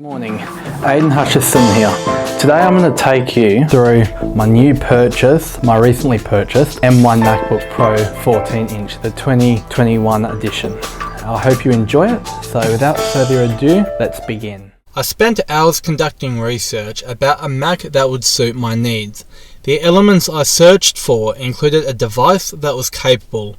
Morning, Aiden Hutchison here. Today I'm going to take you through my new purchase, my recently purchased M1 MacBook Pro 14-inch, the 2021 edition. I hope you enjoy it, so without further ado, let's begin. I spent hours conducting research about a Mac that would suit my needs. The elements I searched for included a device that was capable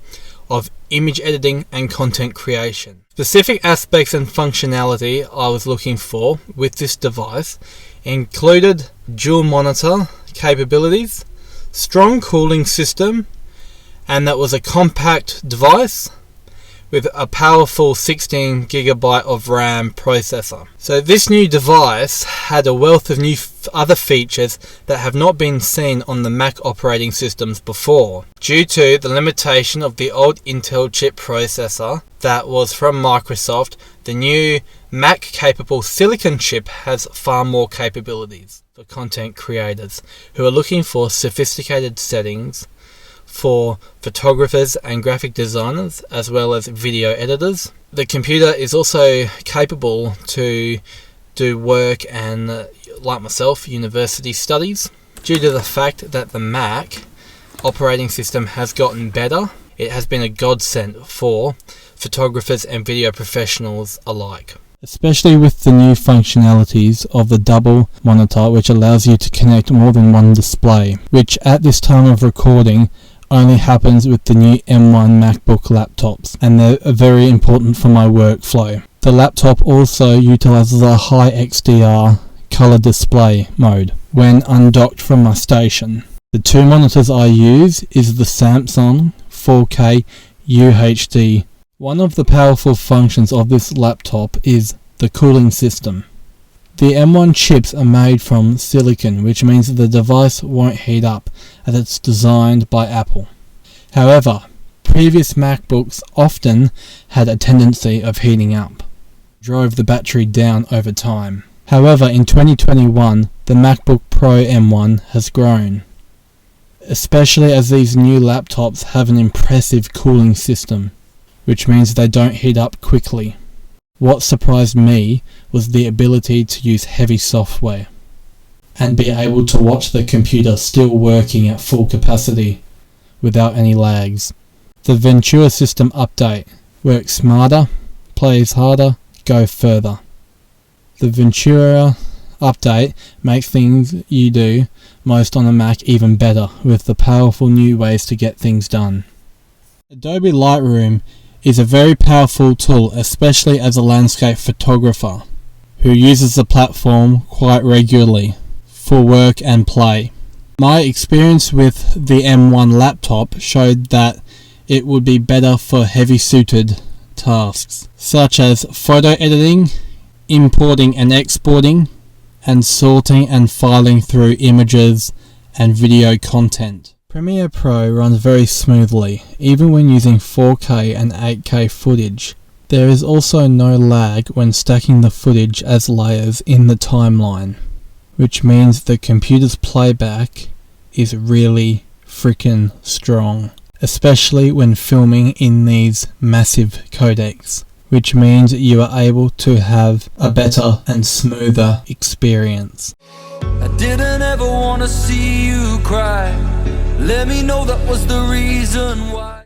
of image editing and content creation. Specific aspects and functionality I was looking for with this device included dual monitor capabilities, strong cooling system, and that was a compact device with a powerful 16GB of RAM processor. So this new device had a wealth of new other features that have not been seen on the Mac operating systems before, due to the limitation of the old Intel chip processor that was from Microsoft. The new Mac capable silicon chip has far more capabilities for content creators who are looking for sophisticated settings for photographers and graphic designers, as well as video editors. The computer is also capable to do work and, like myself, university studies. Due to the fact that the Mac operating system has gotten better, it has been a godsend for photographers and video professionals alike. Especially with the new functionalities of the double monitor, which allows you to connect more than one display, which at this time of recording only happens with the new M1 MacBook laptops, and they're very important for my workflow. The laptop also utilizes a high XDR color display mode when undocked from my station. The two monitors I use is the Samsung 4K UHD. One of the powerful functions of this laptop is the cooling system. The M1 chips are made from silicon, which means that the device won't heat up, as it's designed by Apple. However, previous MacBooks often had a tendency of heating up, drove the battery down over time. However, in 2021, the MacBook Pro M1 has grown, especially as these new laptops have an impressive cooling system, which means they don't heat up quickly. What surprised me was the ability to use heavy software and be able to watch the computer still working at full capacity without any lags. The Ventura system update: work smarter, plays harder, go further. The Ventura update makes things you do most on a Mac even better, with the powerful new ways to get things done. Adobe Lightroom is a very powerful tool, especially as a landscape photographer who uses the platform quite regularly for work and play. My experience with the M1 laptop showed that it would be better for heavy suited tasks, such as photo editing, importing and exporting, and sorting and filing through images and video content. Premiere Pro runs very smoothly, even when using 4K and 8K footage. There is also no lag when stacking the footage as layers in the timeline, which means the computer's playback is really freaking strong, especially when filming in these massive codecs, which means you are able to have a better and smoother experience. I didn't ever want to see you cry. Let me know that was the reason why.